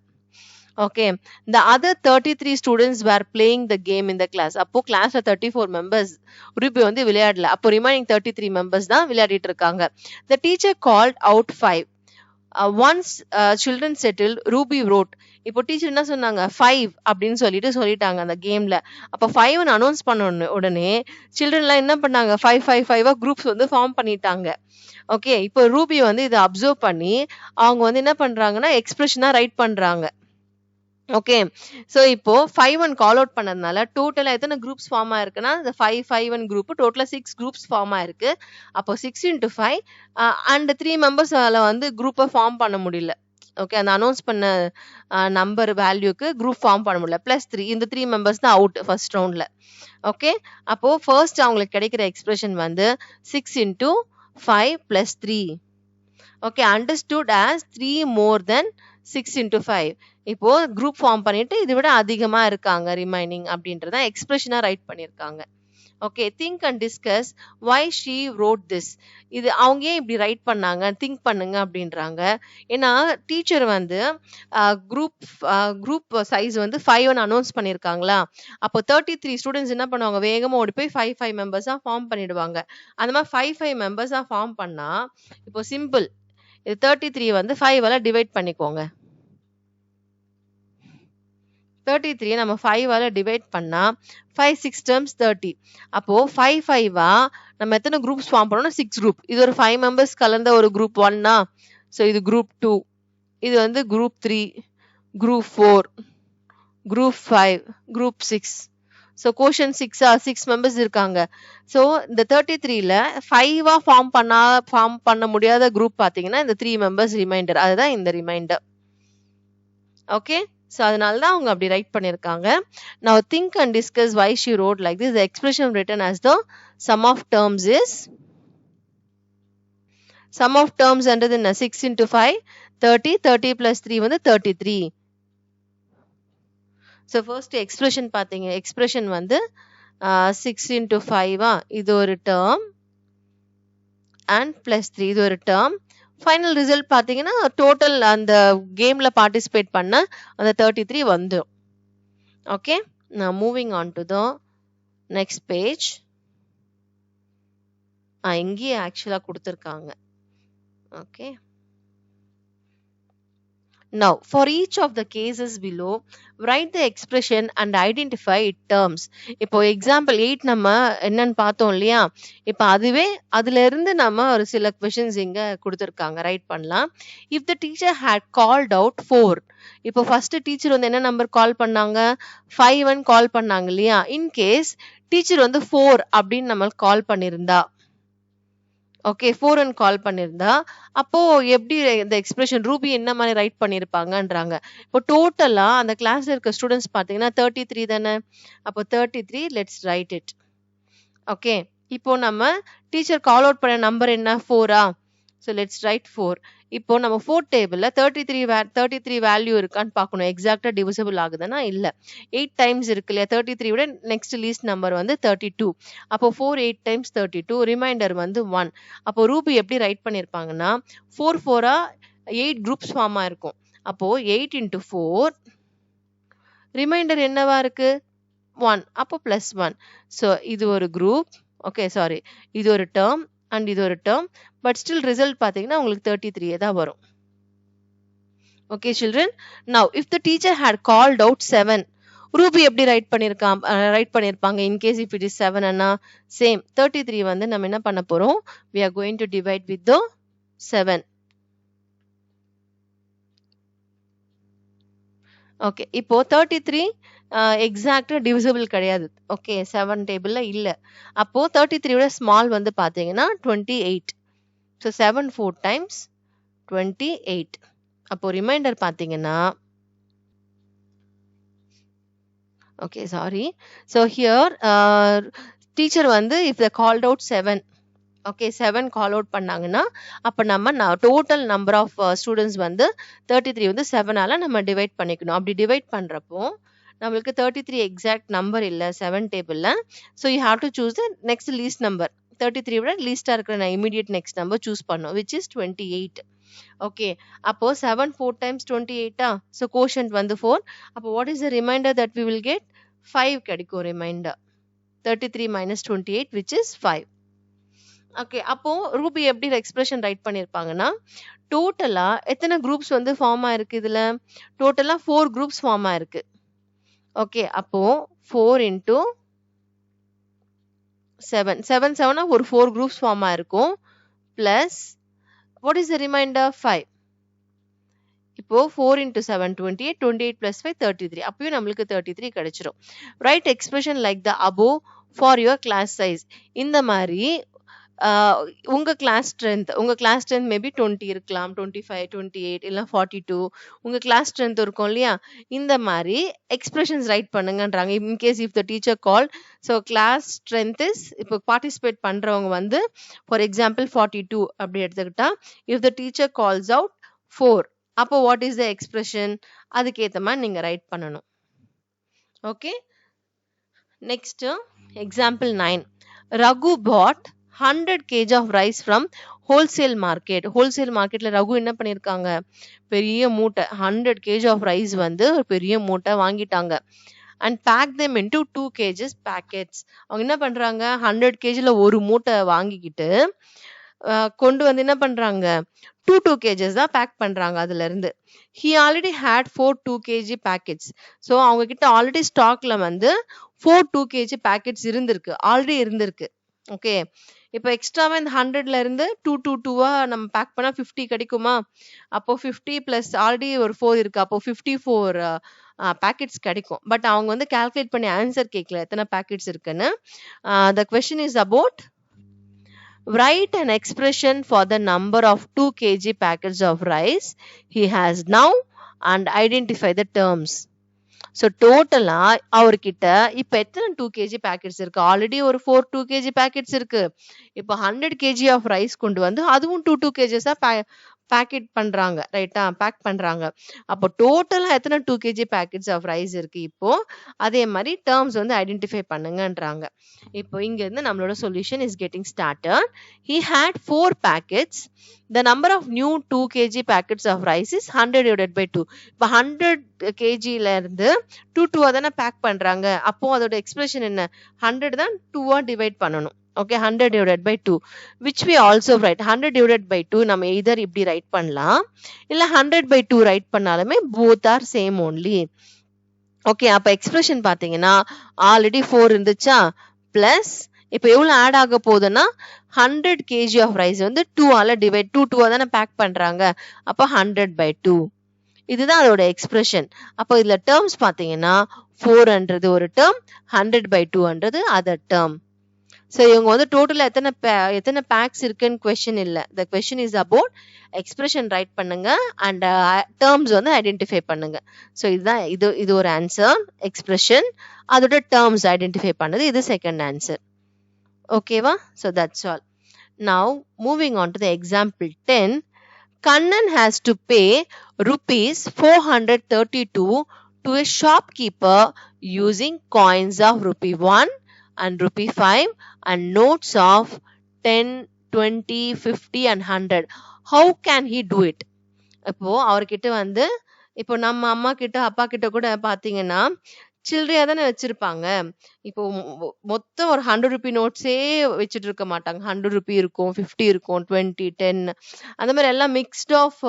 Okay, the other 33 students were playing the game in the class. அப்போ கிளாஸ்ல 34 மெம்பர்ஸ், ரூபி வந்து விளையாடல. அப்போ ரிமைனிங் 33 மெம்பர்ஸ் தான் விளையாடிட்டு இருக்காங்க. The teacher called out 5. Once children settled, Ruby wrote. இப்போ டீச்சர் என்ன சொன்னாங்க, 5 அப்படின்னு சொல்லிட்டாங்க அந்த கேம்ல. அப்போ 5 அனௌன்ஸ் பண்ண உடனே சில்ட்ரன் எல்லாம் என்ன பண்ணாங்க, 5 5 5 குரூப்ஸ் வந்து ஃபார்ம் பண்ணிட்டாங்க. ஓகே, இப்போ ரூபி வந்து இதை அப்சர்வ் பண்ணி அவங்க வந்து என்ன பண்றாங்கன்னா எக்ஸ்பிரஷனா ரைட் பண்றாங்க. ஓகே, சோ இப்போ 5 கால் அவுட் பண்ணதுனால டோட்டலா எத்தனை குரூப்ஸ் ஃபார்ம் ஆயிருக்குன்னா, இந்த 5 5 குரூப் டோட்டலா 6 குரூப்ஸ் ஃபார்ம் ஆயிருக்கு. அப்போ 6 into 5 அண்ட் 3 மெம்பர்ஸால வந்து குரூப்பை ஃபார்ம் பண்ண முடியல. ஓகே, அந்த அனௌன்ஸ் பண்ண நம்பர் வேல்யூக்கு குரூப் ஃபார்ம் பண்ண முடியல. +3, இந்த 3 மெம்பர்ஸ் தான் அவுட் ஃபர்ஸ்ட் ரவுண்ட்ல. ஓகே, அப்போ ஃபர்ஸ்ட் அவங்களுக்கு கிடைக்கிற எக்ஸ்பிரஷன் வந்து 6 into 5 + 3. Okay, understood as 3 more than 6 into 5. இப்போ குரூப் ஃபார்ம் பண்ணிட்டு இதை விட அதிகமா இருக்காங்க ரிமைனிங் அப்படின்றத எக்ஸ்பிரஷனா ரைட் பண்ணிருக்காங்க. Okay, think and discuss why she wrote this. இது அவங்க ஏன் இப்படி ரைட் பண்ணாங்க, திங்க் பண்ணுங்க அப்படின்றாங்க. ஏன்னா டீச்சர் வந்து குரூப் சைஸ் வந்து 5 அனௌன்ஸ் பண்ணியிருக்காங்களா. அப்போ 33 ஸ்டூடெண்ட்ஸ் என்ன பண்ணுவாங்க, வேகமா ஓடி போய் 5 5 மெம்பர்ஸா ஃபார்ம் பண்ணிடுவாங்க. அந்த மாதிரி 5 5 மெம்பர்ஸா ஃபார்ம் பண்ணா இப்போ சிம்பிள், இது 33 வந்து 5 டிவைட் பண்ணிக்கோங்க. 33 நம்ம 5 டிவைட் பண்ணா 5 6 terms 30. அப்போ 5 5 நம்ம எத்தனை குரூப்ஸ் ஃபார்ம் பண்ணோம்னா 6 குரூப். இது ஒரு 5 மெம்பர்ஸ் கலந்த ஒரு குரூப் 1. ஸோ இது குரூப் 2, இது வந்து group 3, group 4, group 5, group 6. So கோஷன் 6 மெம்பர்ஸ் இருக்காங்க. ஸோ இந்த 33ல 5 ஃபார்ம் பண்ண முடியாத குரூப் பார்த்தீங்கன்னா இந்த 3 மெம்பர்ஸ் ரிமைண்டர், அதுதான் இந்த ரிமைண்டர். ஓகே, ஸோ அதனால தான் அவங்க அப்படி ரைட் பண்ணியிருக்காங்க. Now think and discuss why she wrote like this. The expression written as the sum of terms is, sum of terms என்றது என்ன, 6 into 5 30, 30 plus 3 வந்து 33. ஸோ ஃபர்ஸ்ட் எக்ஸ்பிரஷன் பார்த்தீங்க, எக்ஸ்பிரஷன் வந்து 6 into 5 இது ஒரு டேர்ம் அண்ட் +3 இது ஒரு டேர்ம். ஃபைனல் ரிசல்ட் பார்த்தீங்கன்னா டோட்டல் அந்த கேம்ல பார்ட்டிசிபேட் பண்ண அந்த 33 வந்துடும். ஓகே, நான் moving on to the next page. இங்கேயே ஆக்சுவலா கொடுத்துருக்காங்க. Okay, now for each of the cases below write the expression and identify its terms. இப்போ எக்ஸாம்பிள் 8 நம்ம என்னன்னு பார்த்தோம் இல்லையா, இப்போ அதுவே அதுல இருந்து நம்ம ஒரு சில क्वेश्चंस இங்க கொடுத்திருக்காங்க, ரைட் பண்ணலாம். if the teacher had called out 4, இப்போ ஃபர்ஸ்ட் டீச்சர் வந்து என்ன நம்பர் கால் பண்ணாங்க, 5 கால் பண்ணாங்க இல்லையா. இன் கேஸ் டீச்சர் வந்து 4 அப்படின்னு நம்ம கால் பண்ணிருந்தா, ஓகே 4 கால் பண்ணிருந்தா அப்போ எப்படி இந்த எக்ஸ்பிரஷன் ரூபி என்ன மாதிரி ரைட் பண்ணிருப்பாங்கன்றாங்க. இப்போ டோட்டலா அந்த கிளாஸ்ல இருக்க ஸ்டூடெண்ட்ஸ் பாத்தீங்கன்னா 33 தானே. அப்போ 33 லெட்ஸ் ரைட் இட். ஓகே, இப்போ நம்ம டீச்சர் கால் அவுட் பண்ண நம்பர் என்ன 4ஆ? So let's right 4. இப்போ நம்ம 4th டேபிளில் 33 வேல்யூ இருக்கான்னு பார்க்கணும். எக்ஸாக்டாக டிவிசிபிள் ஆகுதுன்னா இல்லை. 8 டைம்ஸ் இருக்கு இல்லையா? 33 விட நெக்ஸ்ட் லீஸ்ட் நம்பர் வந்து 32. அப்போ 4 8 டைம்ஸ் 32, ரிமைண்டர் வந்து 1. அப்போ ரூபி எப்படி ரைட் பண்ணியிருப்பாங்கன்னா 4 4ஆ 8 குரூப்ஸ் ஃபார்ம் ஆயிருக்கும். அப்போ 8 into 4, ரிமைண்டர் என்னவா இருக்கு? 1. அப்போ ப்ளஸ் 1. ஸோ இது ஒரு குரூப், ஓகே சாரி, இது ஒரு டேர்ம் அண்ட் இது ஒரு டேர்ம். பட் ஸ்டில் ரிசல்ட் பார்த்தீங்கன்னா உங்களுக்கு 33 தான் வரும். Okay children, now if the teacher had called out 7, Ruby எப்படி ரைட் பண்ணியிருப்பாங்க? இன்கேஸ் இஃப் இட் இஸ் 7 அண்ணா சேம் 33 வந்து நம்ம என்ன பண்ண போறோம்? we are going to divide with the 7. Okay, இப்போ 33 எக்ஸாக்டா டிவிசிபிள் கிடையாது. ஓகே, 7 டேபிள்ல இல்ல. அப்போ 33 விட ஸ்மால் வந்து பாத்தீங்கன்னா 28. So 7 4 times 28. அப்போ ரிமைண்டர் பாத்தீங்கன்னா, okay sorry, so here teacher வந்து if the called out 7, okay 7 call out பண்ணாங்கன்னா அப்போ நம்ம டோட்டல் நம்பர் ஆஃப் ஸ்டூடெண்ட்ஸ் வந்து 33 வந்து 7ஆல நம்ம டிவைட் பண்ணிக்கணும். அப்படி டிவைட் பண்றப்போ நம்மளுக்கு 33 எக்ஸாக்ட் நம்பர் இல்லை 7 டேபிள்ல. So you have to choose the next least number. 33 விட லீஸ்டா இருக்கிற நான் இமீடியட் நெக்ஸ்ட் நம்பர் சூஸ் பண்ணோம், விச் இஸ் 28. ஓகே, அப்போ 7 4 டைம்ஸ் 28. ஸோ கோஷன்ட் வந்து 4. அப்போ what is the remainder that we will get? 5 கிடைக்கும் remainder. 33 minus 28 which is 5. Okay, அப்போ Ruby எப்படி எக்ஸ்பிரஷன் ரைட் பண்ணியிருப்பாங்கன்னா, டோட்டலா எத்தனை குரூப்ஸ் வந்து ஃபார்ம் ஆயிருக்கு? இதுல டோட்டலா 4 குரூப்ஸ் ஃபார்ம் ஆயிருக்கு. ஓகே, அப்போ 4 into 7 7 7 ஒரு 4 குரூப்ஸ் ஃபார்ம் ஆயிருக்கும். Plus what is the reminder? 5. இப்போ 4 into 7 28, 28 plus 5 33. அப்பயும் நம்மளுக்கு 33 கிடைச்சிரும். Write expression like the above for your class size. இந்த மாதிரி உங்க கிளாஸ் ஸ்ட்ரென்த் மேபி 20 இருக்கலாம், 25 28 இல்ல 42 உங்க கிளாஸ் ஸ்ட்ரென்த் இருக்கும் இல்லையா? இந்த மாதிரி எக்ஸ்பிரஷன்ஸ் ரைட் பண்ணுங்கன்றாங்க. In case if the teacher call, so class strength is, இப்போ பார்ட்டிசிபேட் பண்றவங்க வந்து ஃபார் எக்ஸாம்பிள் 42 அப்படி எடுத்துக்கிட்டா, if the teacher calls out 4, அப்போ வாட் இஸ் த எக்ஸ்பிரஷன்? அதுக்கேற்ற மாதிரி நீங்க ரைட் பண்ணணும். Okay, next example 9. Raghu bought 100 kg of rice from wholesale market. Wholesale மார்க்கெட்ல ரகு என்ன பண்ணிருக்காங்க? பெரிய மூட்டை 100 kg of rice வந்து ஒரு பெரிய மூட்டை வாங்கிட்டாங்க. and pack them into 2 kgs packets. அவங்க என்ன பண்றாங்க? 100 kgல ஒரு மூட்டை வாங்கிக்கிட்டு கொண்டு வந்து என்ன பண்றாங்க? 2 kgs தான் பேக் பண்றாங்க. அதுல இருந்து he already had 4 2 kg packets. So அவங்க கிட்ட ஆல்ரெடி ஸ்டாக்ல வந்து 4 2 kg packets ஆல்ரெடி இருந்திருக்கு. ஓகே, இப்போ எக்ஸ்ட்ராவா இந்த 100ல இருந்து 2 2 2வா நம்ம பேக் பண்ணா 50 கிடைக்குமா? அப்போ 50 பிளஸ் ஆல்ரெடி ஒரு 4 இருக்கு, அப்போ 54 பேக்கெட்ஸ் கிடைக்கும். பட் அவங்க வந்து கால்குலேட் பண்ணி ஆன்சர் கேட்கல எத்தனை பேக்கெட்ஸ் இருக்குன்னு. The question is about write an expression for the number of 2 kg packets of rice he has now and identify the terms. So டோட்டலா அவர்கிட்ட இப்ப எத்தனை 2 kg பேக்கெட்ஸ் இருக்கு? ஆல்ரெடி ஒரு 4 2 kg பேக்கெட்ஸ் இருக்கு. இப்போ 100 kg ஆஃப் ரைஸ் கொண்டு வந்து அதுவும் 2 2 kgs பேக்கெட் பண்றாங்க, ரைட்டா? பேக் பண்றாங்க. அப்போ டோட்டலா எத்தனை 2 kg பேக்கெட்ஸ் ஆஃப் ரைஸ் இருக்கு? இப்போ அதே மாதிரி டேர்ம்ஸ் வந்து ஐடென்டிஃபை பண்ணுங்கன்றாங்க. இப்போ இங்க இருந்து நம்மளோட solution is getting started. he had 4 packets. the number of new 2 kg packets of rice is 100 divided by 2. இப்போ 100 kgல இருந்து 2 2 தானே பேக் பண்றாங்க. அப்போ அதோட எக்ஸ்பிரஷன் என்ன? 100 தான் 2 டிவைட் பண்ணணும். Okay, 100 divided by 2 which we also write 100 divided by 2 நம்ம either இப்படி ரைட் பண்ணலாம், இல்ல 100 by 2 ரைட் பண்ணாலுமே both are same only. Okay, அப்ப எக்ஸ்பிரஷன் பாத்தீங்கன்னா ஆல்ரெடி 4 இருந்துச்சா, பிளஸ் இப்போ எவ்வளவு ஆட் ஆக போகுதுன்னா 100 kg ஆஃப் ரைஸ் வந்து 2 ஆல டிவைட் 2 2 தானே பேக் பண்றாங்க. அப்போ 100 by 2. இதுதான் அதோட எக்ஸ்பிரஷன். அப்போ இதுல டேர்ம்ஸ் பாத்தீங்கன்னா 400 ஒரு term, 100 by 200 other term. So இவங்க வந்து டோட்டலா எத்தனை பேக்ஸ் இருக்குன்னு கொஸ்டின் இல்லை. The question is about expression right பண்ணுங்க அண்ட் டேர்ம்ஸ் வந்து ஐடென்டிஃபை பண்ணுங்க. ஸோ இதுதான் இது ஒரு ஆன்சர். எக்ஸ்பிரஷன், அதோட டேர்ம்ஸ் ஐடென்டிஃபை பண்ணது இது second answer. Okay va? So that's all. Now moving on to the example 10. Kannan has to pay rupees 432 to a shopkeeper using coins of rupee 1 and rupee 5 and notes of 10, 20, 50 and 100. How can he do it? இப்போ அவர்கிட்ட வந்து இப்போ நம்ம அம்மா கிட்ட அப்பா கிட்ட கூட பாத்தீங்கன்னா சில்லறையா தானே வச்சிருப்பாங்க. இப்போ மொத்தம் ஒரு 100 ரூபி நோட்ஸே வச்சுட்டு இருக்க மாட்டாங்க. 100 ரூபி இருக்கும், 50 இருக்கும், 20, 10 அந்த மாதிரி எல்லாம் மிக்ஸ்ட் ஆஃப்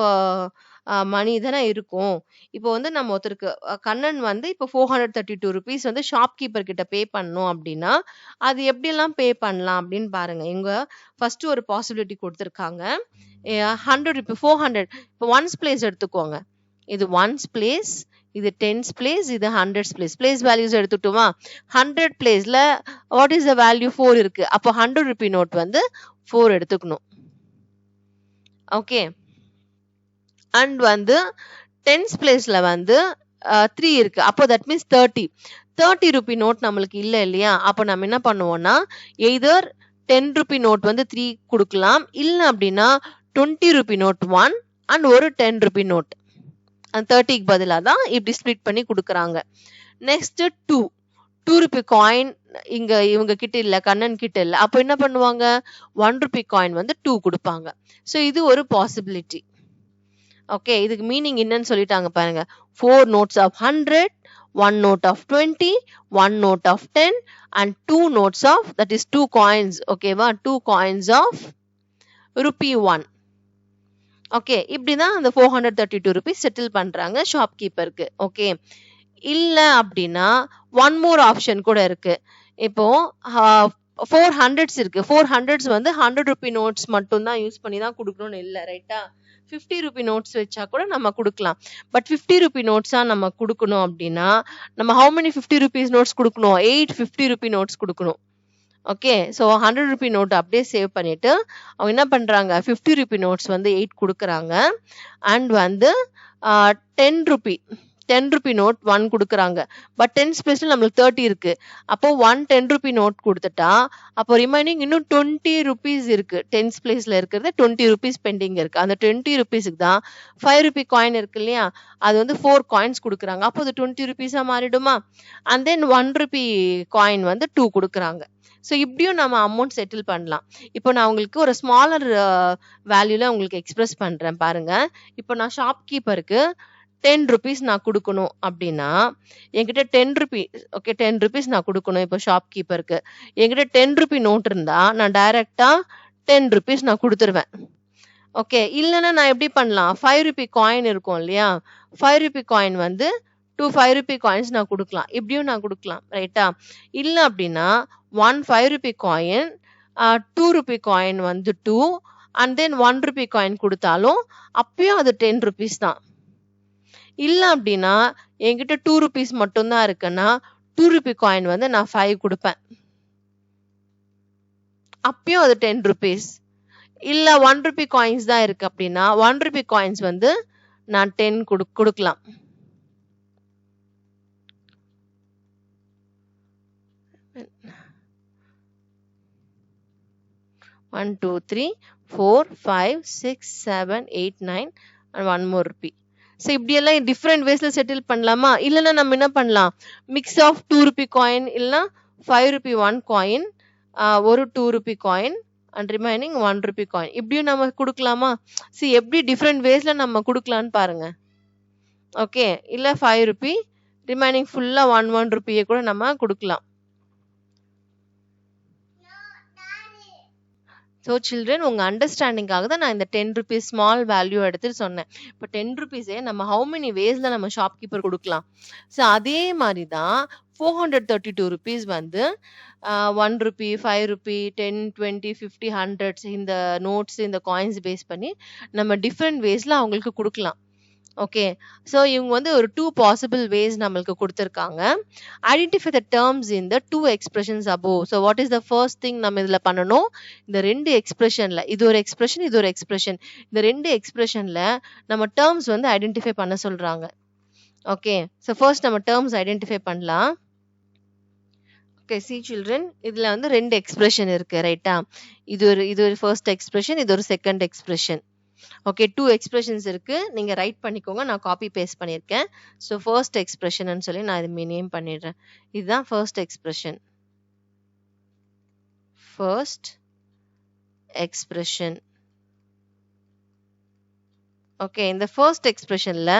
மணி தானே இருக்கும். இப்போ வந்து நம்ம ஒருத்தருக்கு கண்ணன் வந்து இப்போ 432 ருபீஸ் வந்து ஷாப்கீப்பர் கிட்ட பே பண்ணணும் அப்படின்னா அது எப்படியெல்லாம் பே பண்ணலாம் அப்படின்னு பாருங்க. இவங்க ஃபர்ஸ்ட் ஒரு பாசிபிலிட்டி கொடுத்துருக்காங்க. 100 ரூபி 400 இப்போ ஒன்ஸ் பிளேஸ் எடுத்துக்கோங்க. இது ஒன்ஸ் பிளேஸ், இது டென்ஸ் பிளேஸ், இது ஹண்ட்ரட்ஸ் பிளேஸ். பிளேஸ் வேல்யூஸ் எடுத்துட்டோமா? 100 பிளேஸ்ல வாட் இஸ் த வேல்யூ 4 இருக்கு. அப்போ 100 ரூபி நோட் வந்து 4 எடுத்துக்கணும். ஓகே. அண்ட் வந்து டென்ஸ் பிளேஸ்ல வந்து 3 இருக்கு. அப்போ தட் மீன்ஸ் 30 ரூபி நோட் நம்மளுக்கு இல்லை இல்லையா? அப்போ நம்ம என்ன பண்ணுவோம்னா எய்தர் 10 ரூபி நோட் வந்து 3 கொடுக்கலாம், இல்லை அப்படின்னா 20 ரூபி நோட் 1 அண்ட் ஒரு 10 ரூபி நோட். அந்த 30க்கு பதிலாக தான் இப்படி ஸ்ப்ளிட் பண்ணி கொடுக்குறாங்க. நெக்ஸ்ட் 2 ரூபி காயின் இங்க இவங்க கிட்ட இல்ல, கண்ணன் கிட்ட இல்ல. அப்போ என்ன பண்ணுவாங்க? 1 ரூபி காயின் வந்து 2 கொடுப்பாங்க. ஸோ இது ஒரு பாசிபிலிட்டி. ஓகே, இதுக்கு மீனிங் என்னன்னு சொல்லிட்டாங்க பாருங்க. 4 notes of 100, 1 note of 20, 1 note of 10 and 2 notes of, that is 2 coins. ஓகேவா? 2 coins of rupee 1. ஓகே, இப்படிதான் அந்த 432 rupees செட்டில் பண்றாங்க ஷாப்கீப்பருக்கு. ஓகே, இல்ல அப்படின்னா ஒன் மோர் ஆப்ஷன் கூட இருக்கு. இப்போ 400s இருக்கு. 400s வந்து 100 ரூபி நோட்ஸ் மட்டும் தான் யூஸ் பண்ணி தான் கொடுக்கணும்னு இல்லை, ரைட்டா? 50 ரூபி நோட்ஸ் வச்சா கூட நம்ம கொடுக்கலாம். பட் 50 ரூபி நோட்ஸா நம்ம கொடுக்கணும் அப்படின்னா நம்ம ஹவு மெனி 50 rupees நோட்ஸ் கொடுக்கணும்? 8 50 ரூபி நோட்ஸ் கொடுக்கணும். ஓகே, ஸோ 100 ரூபி நோட் அப்படியே சேவ் பண்ணிட்டு அவங்க என்ன பண்றாங்க? 50 ரூபி நோட்ஸ் வந்து 8 கொடுக்குறாங்க. அண்ட் வந்து 10 ரூபி நோட் 1 கொடுக்குறாங்க. பட் 10s பிளேஸ்ல நம்மளுக்கு 30 இருக்கு. அப்போ 1 10 ரூபி நோட் கொடுத்துட்டா அப்போ ரிமைனிங் இன்னும் 20 rupees இருக்கு. 10s பிளேஸ்ல இருக்கிறது 20 rupees பெண்டிங் இருக்கு. அந்த 20 rupeesக்கு தான் 5 ரூபி காயின் இருக்கு இல்லையா? அது வந்து 4 coins கொடுக்குறாங்க. அப்போ அது 20 rupees மாறிடுமா? அண்ட் தென் 1 ரூபி காயின் வந்து 2 கொடுக்குறாங்க. ஸோ இப்படியும் நம்ம அமௌண்ட் செட்டில் பண்ணலாம். இப்போ நான் உங்களுக்கு ஒரு ஸ்மாலர் வேல்யூல உங்களுக்கு எக்ஸ்பிரஸ் பண்றேன் பாருங்க. இப்போ நான் ஷாப்கீப்பருக்கு 10 rupees நான் கொடுக்கணும் அப்படின்னா என்கிட்ட 10 rupees, ஓகே 10 rupees நான் கொடுக்கணும். இப்போ ஷாப்கீப்பருக்கு என்கிட்ட 10 ரூபி நோட் இருந்தா நான் டைரக்டா 10 rupees நான் கொடுத்துருவேன். ஓகே, இல்லைன்னா நான் எப்படி பண்ணலாம்? 5 ரூபி காயின் இருக்கும் இல்லையா? 5 ரூபி காயின் வந்து 2 5 ரூபி காயின்ஸ் நான் கொடுக்கலாம். இப்படியும் நான் கொடுக்கலாம், ரைட்டா? இல்லை அப்படின்னா 1 5 ரூபி காயின், 2 ரூபி காயின் வந்து 2 அண்ட் தென் 1 ரூபி காயின் கொடுத்தாலும் அப்பயும் அது 10 rupees தான். இல்ல அப்படின்னா என்கிட்ட 2 rupees மட்டும்தான் இருக்குன்னா 2 ரூபி காயின் வந்து நான் 5 கொடுப்பேன். அப்பயும் அது 10 rupees. இல்ல 1 ரூபி காயின்ஸ் தான் இருக்கு அப்படின்னா 1 ரூபி காயின்ஸ் வந்து நான் 10 கொடுக்கலாம். One, 2, 3, 4, 5, 6, 7, 8, 9 and 1 more rupee. So இப்படியெல்லாம் டிஃப்ரெண்ட் வேஸ்ல செட்டில் பண்ணலாமா? இல்லைன்னா நம்ம என்ன பண்ணலாம்? மிக்ஸ் ஆஃப் 2 ரூபி காயின் இல்லைன்னா 5 ரூபி 1 காயின், ஒரு 2 Ruby coin and remaining 1 rupee coin, இப்படியும் நம்ம கொடுக்கலாமா? சி எப்படி டிஃப்ரெண்ட் வேஸ்ல நம்ம கொடுக்கலான்னு பாருங்க. ஓகே, இல்லை 5 ரூபி ரிமைனிங் ஃபுல்லா 1 ரூபியை கூட நம்ம கொடுக்கலாம். ஸோ சில்ட்ரன் உங்க அண்டர்ஸ்டாண்டிங்காக தான் நான் இந்த 10 rupees ஸ்மால் வேல்யூ எடுத்துட்டு சொன்னேன். இப்போ 10 rupeesே நம்ம ஹவு மெனி வேஸ்ல நம்ம ஷாப்கீப்பர் கொடுக்கலாம். ஸோ அதே மாதிரி தான் 432 rupees வந்து 1 ரூபி 5 ரூபி 10 20 50 100s இந்த நோட்ஸ் இந்த காயின்ஸ் பேஸ் பண்ணி நம்ம டிஃப்ரெண்ட் வேஸ்ல அவங்களுக்கு கொடுக்கலாம். ஓகே, ஸோ இவங்க வந்து ஒரு 2 possible ways நம்மளுக்கு கொடுத்துருக்காங்க. Identify the terms in the 2 expressions above. So what is the first thing நம்ம இதில் பண்ணணும்? இந்த 2 எக்ஸ்பிரஷன்ல இது ஒரு எக்ஸ்பிரஷன் இது ஒரு எக்ஸ்பிரஷன், இந்த 2 எக்ஸ்பிரஷன்ல நம்ம டேர்ம்ஸ் வந்து ஐடென்டிஃபை பண்ண சொல்றாங்க. ஓகே, ஸோ ஃபர்ஸ்ட் நம்ம டேர்ம்ஸ் ஐடென்டிஃபை பண்ணலாம். Okay, see children, இதுல வந்து ரெண்டு எக்ஸ்பிரஷன் இருக்கு ரைட்டா. இது ஒரு ஃபர்ஸ்ட் எக்ஸ்பிரஷன், இது ஒரு second expression. Okay, two expressions இருக்கு. நீங்க ரைட் பண்ணிக்கோங்க, நான் காப்பி பேஸ்ட் பண்ணியிருக்கேன். ஸோ ஃபர்ஸ்ட் எக்ஸ்பிரஷன் சொல்லி நான் இது நேம் பண்ணிடுறேன். இதுதான் first expression. First expression. Okay, இந்த ஃபர்ஸ்ட் எக்ஸ்பிரஷன்ல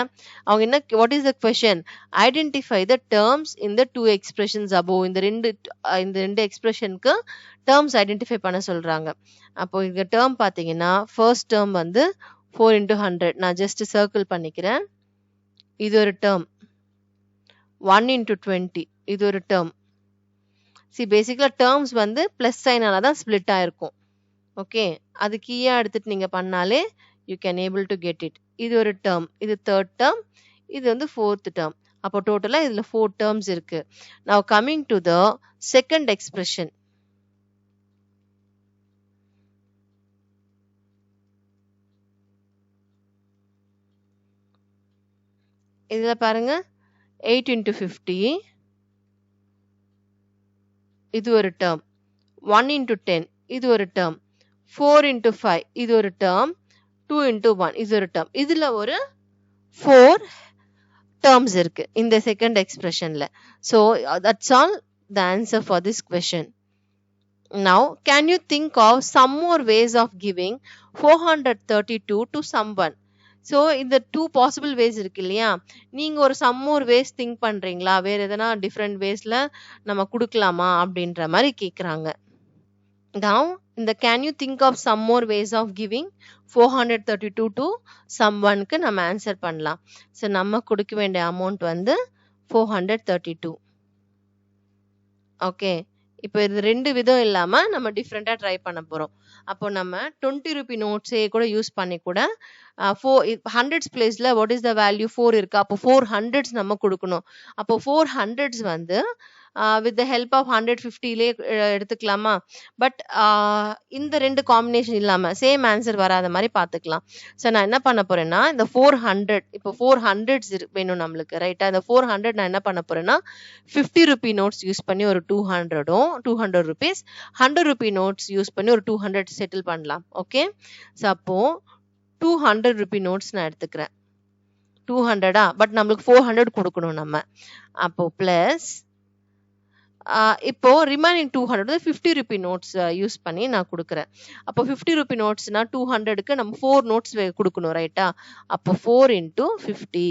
அவங்க என்ன, what is the question, identify the terms in the two expressions above. இந்த ரெண்டு எக்ஸ்பிரஷனுக்கு டேர்ம்ஸ் ஐடென்டிஃபை பண்ண சொல்றாங்க. அப்போ இங்க டேர்ம் பாத்தீங்கன்னா ஃபர்ஸ்ட் டேர்ம் வந்து 4 into 100. நான் ஜஸ்ட் சர்க்கிள் பண்ணிக்கிறேன். இது ஒரு டேர்ம். 1 into 20 இது ஒரு டேர்ம். பேசிக்கலா டேர்ம்ஸ் வந்து பிளஸ் சைனால தான் ஸ்பிளிட் ஆயிருக்கும். ஓகே, அது கீயா எடுத்துட்டு நீங்க பண்ணாலே you can able to get it. இது ஒரு term, இது third term, இது வந்து fourth term. அப்போ டோட்டலா இதுல 4 terms இருக்கு. Now coming to the second expression. இதுல பாருங்க 8 into 50 இது ஒரு term, 1 into 10 இது ஒரு term, 4 into 5 இது ஒரு term, 2 into 1 இது ஒரு term. இதுல ஒரு 4 terms இருக்கு இந்த second எக்ஸ்பிரஷன்ல. So that's all the answer for this question. Now can you think of some more ways of giving 432 to someone? So இந்த 2 possible ways இருக்கு இல்லையா, நீங்க ஒரு some more ways think பண்றீங்களா, வேற எதனா different waysல நம்ம கொடுக்கலாமா அப்படின்ற மாதிரி கேக்குறாங்க. Now இந்த can you think of some more ways of giving 432 to someone க்கு நம்ம ஆன்சர் பண்ணலாம். ஸோ நம்ம கொடுக்க வேண்டிய அமௌண்ட் வந்து 432. ஓகே, இப்போ இது ரெண்டு விதம் இல்லாம நம்ம டிஃப்ரெண்டா ட்ரை பண்ண போறோம். அப்போ நம்ம 20 ரூபி நோட்ஸே கூட யூஸ் பண்ணி கூட 100s பிளேஸ்ல வாட் இஸ் த வேல்யூ 4 இருக்கு. அப்போ 400s நம்ம கொடுக்கணும். அப்போ 400s வந்து with the help of 150லே எடுத்துக்கலாமா. பட் இந்த ரெண்டு காம்பினேஷன் இல்லாம சேம் ஆன்சர் வராத மாதிரி பார்த்துக்கலாம். ஸோ நான் என்ன பண்ண போறேன்னா இந்த 400, இப்போ 400s வேணும் நம்மளுக்கு ரைட்டா. இந்த 400 நான் என்ன பண்ண போறேன்னா 50 ரூபி நோட்ஸ் யூஸ் பண்ணி ஒரு 200 rupees, 100 ரூபி நோட்ஸ் யூஸ் பண்ணி ஒரு 200 செட்டில் பண்ணலாம். ஓகே, ஸோ அப்போ 200 ரூபி நோட்ஸ் நான் எடுத்துக்கிறேன். 200 பட் நம்மளுக்கு 400 கொடுக்கணும் நம்ம. அப்போ பிளஸ் இப்போ ரிமைனிங் 200 50 ரூபி நோட்ஸ் யூஸ் பண்ணி நான் கொடுக்குறேன். அப்போ 50 ரூபி நோட்ஸ்னா 200க்கு நம்ம 4 நோட்ஸ் கொடுக்கணும் ரைட்டா. அப்போ 4 into 50.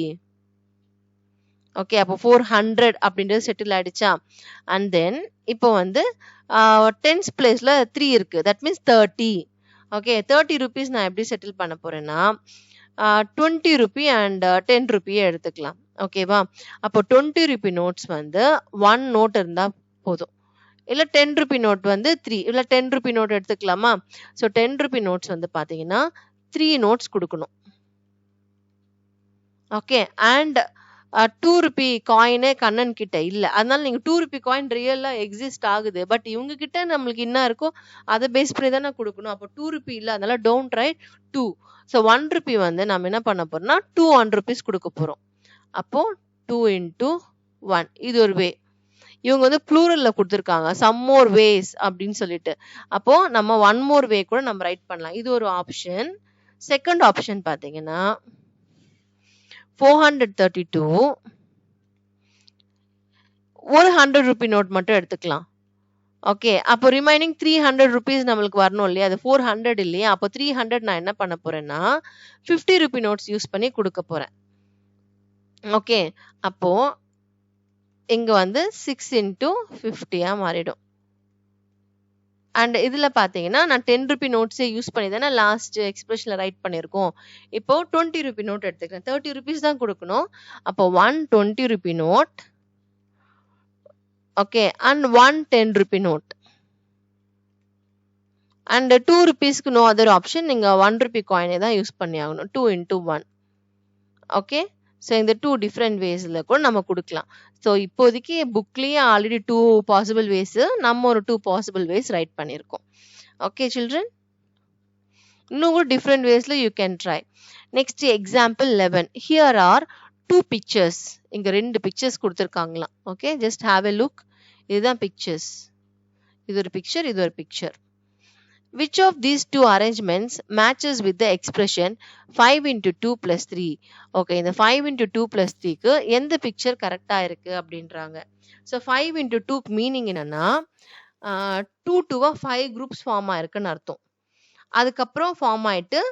ஓகே, அப்போ 400 அப்படின்றது செட்டில் ஆயிடுச்சா. அண்ட் தென் இப்போ வந்து 10s பிளேஸ்ல 3 இருக்கு, தட் மீன்ஸ் 30. ஓகே, 30 rupees நான் எப்படி செட்டில் பண்ண போறேன்னா 20 ரூபி அண்ட் 10 ரூபியை எடுத்துக்கலாம். ஓகேவா, அப்போ 20 ரூபி நோட்ஸ் வந்து 1 நோட் இருந்தா போதும், இல்ல 10 ரூபி நோட் வந்து 3, இல்ல 10 ரூபி நோட் எடுத்துக்கலாமா. ஸோ 10 ரூபி நோட்ஸ் வந்து பாத்தீங்கன்னா 3 நோட்ஸ் கொடுக்கணும். Okay, and 2 Ruby coin Kannan கிட்ட இல்ல, அதனால நீங்க 2 ரூபி காயின் ரியலா எக்ஸிஸ்ட் ஆகுது, பட் இவங்க கிட்ட நம்மளுக்கு என்ன இருக்கோ அதை பேஸ் பண்ணி தானே கொடுக்கணும். அப்போ 2 ரூபி இல்ல, அதனால டோன்ட் ரைட் 2. ஸோ 1 ரூபி வந்து நம்ம என்ன பண்ண போறோம்னா 200 rupees கொடுக்க போறோம். அப்போ 2 into 1 இது ஒரு வே. இவங்க வந்து ப்ளூரல்ல கொடுத்துருக்காங்க some more ways அப்படின்னு சொல்லிட்டு. அப்போ நம்ம one more way கூட நம்ம ரைட் பண்ணலாம். இது ஒரு ஆப்ஷன். செகண்ட் ஆப்ஷன் பாத்தீங்கன்னா 432 ஒரு 100 ரூபி நோட் மட்டும் எடுத்துக்கலாம். ஓகே, அப்போ ரிமைனிங் 300 rupees நம்மளுக்கு வரணும் இல்லையா, அது 400 இல்லையா. அப்போ 300 நான் என்ன பண்ண போறேன்னா 50 ரூபி நோட்ஸ் யூஸ் பண்ணி கொடுக்க போறேன். ஓகே, அப்போ இங்க வந்து 6 into 50 மாறிடும். அண்ட் இதுல பாத்தீங்கன்னா நான் 10 ரூபி நோட்ஸே யூஸ் பண்ணி தானே லாஸ்ட் எக்ஸ்பிரஷன்ல ரைட் பண்ணிருக்கோம். இப்போ 20 ரூபி நோட் எடுத்துக்கிறேன். 30 rupees தான் கொடுக்கணும். அப்போ 1 20 rupee note. Okay, and 1 10 rupee note. And 2 rupeesக்கு நோ அதர் ஆப்ஷன், நீங்க 1 ரூபி காயினே தான் யூஸ் பண்ணி ஆகணும். 2 into 1. ஓகே, ஸோ இந்த 2 டிஃப்ரெண்ட் வேஸ்ல கூட நம்ம கொடுக்கலாம். ஸோ இப்போதைக்கு புக்லயே ஆல்ரெடி 2 பாசிபிள் வேஸ், நம்ம ஒரு 2 பாசிபிள் வேஸ் ரைட் பண்ணியிருக்கோம். ஓகே சில்ட்ரன், இன்னும் கூட டிஃப்ரெண்ட் வேஸ்ல you can try. Next example 11. Here are 2 pictures. இங்க 2 பிக்சர்ஸ் கொடுத்துருக்காங்களாம். Okay, just have a look. இதுதான் பிக்சர்ஸ். இது ஒரு பிக்சர், இது ஒரு picture. Which of these two arrangements matches with the expression 5 into 2 plus 3? Okay, இந்த 5 into 2 plus 3க்கு எந்த picture கரெக்டா இருக்கு அப்படின்றாங்க. ஸோ 5 into 2 மீனிங் என்னன்னா 2 2வா 5 குரூப்ஸ் ஃபார்ம் ஆயிருக்குன்னு அர்த்தம். அதுக்கப்புறம் ஃபார்ம் ஆயிட்டு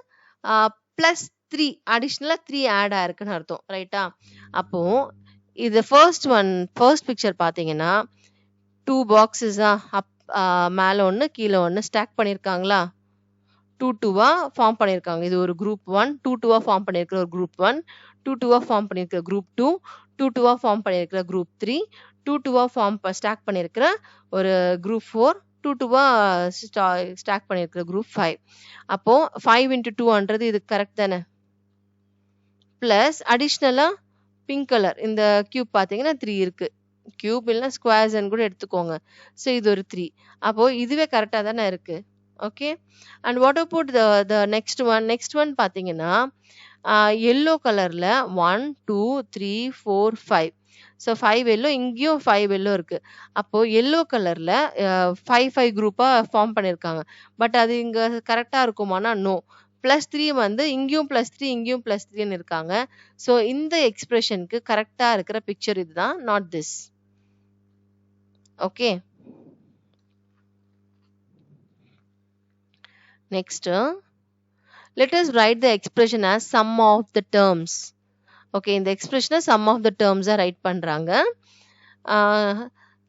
பிளஸ் 3 அடிஷ்னலா 3 ஆட் ஆயிருக்குன்னு அர்த்தம். ரைட்டா? அப்போ இது ஃபர்ஸ்ட் பிக்சர் பார்த்தீங்கன்னா 2 பாக்ஸஸா மேலே ஒன்று கீழே ஒன்று ஸ்டாக் பண்ணியிருக்காங்களா? 2 2வா ஃபார்ம் பண்ணியிருக்காங்க. இது ஒரு குரூப் 1, 2 2வா ஃபார்ம் பண்ணியிருக்கிற ஒரு குரூப் 1, 2 2வா ஃபார்ம் பண்ணியிருக்கிற குரூப் 2, 2 2வா ஃபார்ம் பண்ணியிருக்கிற குரூப் 3, 2 2வா ஸ்டாக் பண்ணியிருக்கிற ஒரு குரூப் 4, 2 2வா ஸ்டாக் பண்ணியிருக்கிற குரூப் 5. அப்போ 5 into 2ன்றது இது கரெக்ட் தானே? பிளஸ் அடிஷ்னலா பிங்க் கலர் இந்த கியூப் பார்த்தீங்கன்னா 3 இருக்கு. கியூப் இல்லைனா ஸ்கொயர்ஸ்ன்னு கூட எடுத்துக்கோங்க. ஸோ இது ஒரு 3. அப்போ இதுவே கரெக்டாக தானே இருக்கு. Okay. And what about the next one பார்த்தீங்கன்னா எல்லோ கலரில் 1 2 3 4 5. ஸோ 5 எல்லோ, இங்கேயும் 5 எல்லோ இருக்கு. அப்போ எல்லோ கலரில் 5 குரூப்பாக ஃபார்ம் பண்ணியிருக்காங்க. பட் அது இங்கே கரெக்டாக இருக்குமானா நோ. +3 வந்து இங்கேயும் +3 இங்கேயும் +3ன்னு இருக்காங்க. ஸோ இந்த எக்ஸ்பிரஷனுக்கு கரெக்டாக இருக்கிற பிக்சர் இதுதான், not this. Okay. Next, let us write the expression as sum of the terms. Okay, இந்த எக்ஸ்பிரஷனை sum of the terms right பண்றாங்க.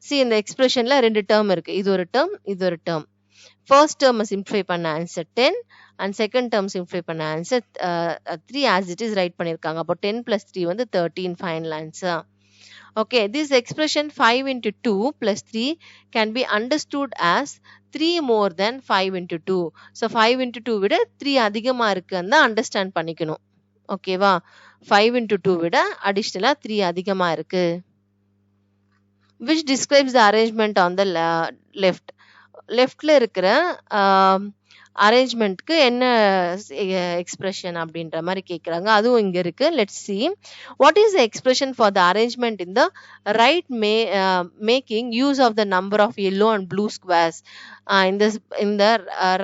see இந்த எக்ஸ்பிரஷன்ல 2 டேர்ம் இருக்கு. இது ஒரு டேர்ம், இது ஒரு டேர்ம். ஃபர்ஸ்ட் டேர்மை சிம்பிளிஃபை பண்ண answer 10 and second term simplify பண்ண answer 3 as it is write பண்ணியிருக்காங்க. அப்போ 10 + 3 வந்து 13 final answer. Okay, this expression 5 into 2 plus 3 can be understood as 3 more than 5 into 2. So 5 into 2 விட 3 அதிகமா இருக்குன்னு அண்டர்ஸ்டாண்ட் பண்ணிக்கணும். ஓகேவா? 5 into 2 விட அடிஷ்னலா 3 அதிகமா இருக்கு. Which describes the arrangement on the left. லெஃப்ட்ல இருக்கிற அரேஞ்ச்மெண்ட்க்கு என்ன எக்ஸ்பிரஷன் அப்படின்ற மாதிரி கேட்குறாங்க. அதுவும் இங்கே இருக்கு. Let's see what is the expression for the arrangement in the right making use of the number of yellow and blue squares. இந்த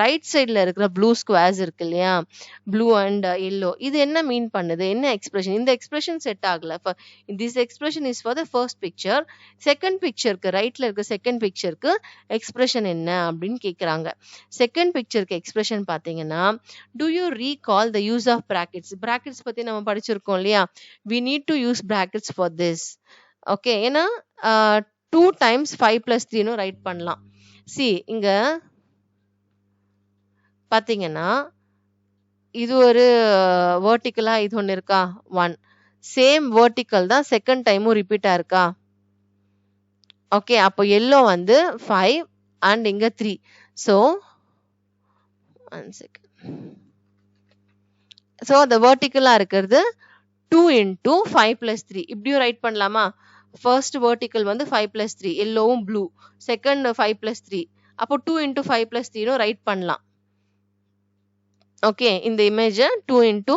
ரைட் சைடில் இருக்கிற ப்ளூ ஸ்கொயர்ஸ் இருக்கு இல்லையா, ப்ளூ அண்ட் எல்லோ, இது என்ன மீன் பண்ணுது? என்ன எக்ஸ்பிரஷன்? இந்த எக்ஸ்பிரஷன் செட் ஆகல. This expression is for the first picture. Second பிக்சருக்கு, ரைட்ல இருக்க செகண்ட் பிக்சருக்கு எக்ஸ்பிரஷன் என்ன அப்படின்னு கேட்குறாங்க. செகண்ட் பிக்சருக்கு எக்ஸ்பிரஷன் பார்த்தீங்கன்னா, do you recall the use of brackets? brackets பத்தி நம்ம படிச்சிருக்கோம் இல்லையா? we need to use brackets for this. Okay, ஏன்னா 2 times 5 + 3 ரைட் பண்ணலாம். see இங்க பார்த்தீங்கன்னா இது ஒரு வெர்டிக்கலா இது ஒன்று இருக்கா, 1 சேம் வெர்டிக்கல் தான் செகண்ட் டைமும் ரிப்பீட் ஆயிருக்கா. ஓகே, அப்போ எல்லோ வந்து 5 அண்ட் இங்க 3. So 1 second. ஸோ அந்த வெர்டிக்கலா இருக்கிறது 2 into 5 + 3 இப்படியும் ரைட் பண்ணலாமா? ஃபர்ஸ்ட் வெர்டிக்கல் வந்து 5 + 3, எல்லோவும் ப்ளூ. செகண்ட் 5 + 3, அப்போ 2 into 5 + 3 ரைட் பண்ணலாம். ஓகே, இந்த இமேஜை 2 into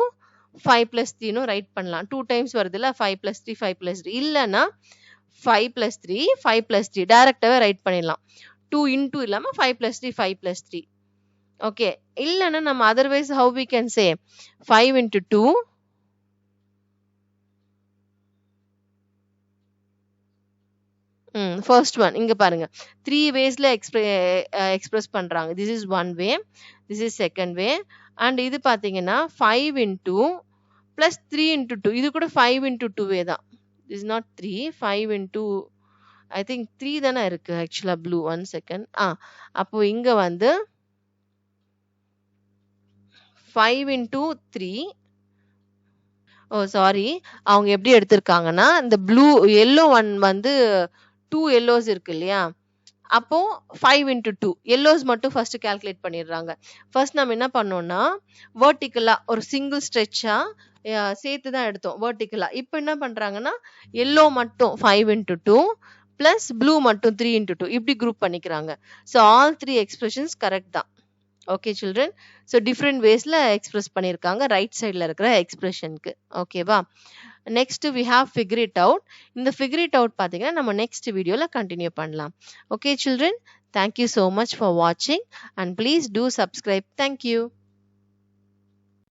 5 + 3 ரைட் பண்ணலாம். 2 டைம்ஸ் வருதுல்ல, 5 + 3 5 + 3. இல்லைன்னா 5 + 3 5 + 3 டைரக்டாவே ரைட் பண்ணிடலாம். 2 into இல்லாம 5 + 3 5 + 3. ஓகே, இல்லைன்னா நம்ம otherwise how we can say 5 into 2 first one இங்க பாருங்க, 3 waysல எக்ஸ்பிரஸ் பண்றாங்க. This is 1 way, this is second way, and இது பாத்தீங்கன்னா 5 into plus 3 into 2. இது கூட 5 into 2 வே தான். this is not 3, 5 into I think 3 தானே இருக்கு ஆக்சுவலா ப்ளூ. 1 second. அப்போ இங்க வந்து 5 into 3. ஓ சாரி, அவங்க எப்படி எடுத்திருக்காங்கன்னா, இந்த ப்ளூ எல்லோ ஒன் வந்து 2 yellows இருக்கு இல்லையா, அப்போ 5 into 2 yellows மட்டும் ஃபர்ஸ்ட் கால்குலேட் பண்ணிடுறாங்க. ஃபர்ஸ்ட் நம்ம என்ன பண்ணோம்னா வெர்டிக்கலா ஒரு சிங்கிள் ஸ்ட்ரெச்சா சேர்த்து தான் எடுத்தோம் வெர்டிக்கலா. இப்போ என்ன பண்றாங்கன்னா எல்லோ மட்டும் 5 into 2 பிளஸ் ப்ளூ மட்டும் 3 into 2 இப்படி குரூப் பண்ணிக்கிறாங்க. ஸோ ஆல் 3 எக்ஸ்பிரஷன்ஸ் கரெக்ட் தான். ஓகே சில்ட்ரன், ஸோ டிஃப்ரெண்ட் வேஸ்ல எக்ஸ்பிரஸ் பண்ணியிருக்காங்க ரைட் சைடில் இருக்கிற எக்ஸ்பிரஷனுக்கு. ஓகேவா? Next we have figure it out. இந்த figure it out பார்த்தீங்கன்னா நம்ம நெக்ஸ்ட் வீடியோல கண்டினியூ பண்ணலாம். Okay children, thank you so much for watching and please do subscribe. Thank you.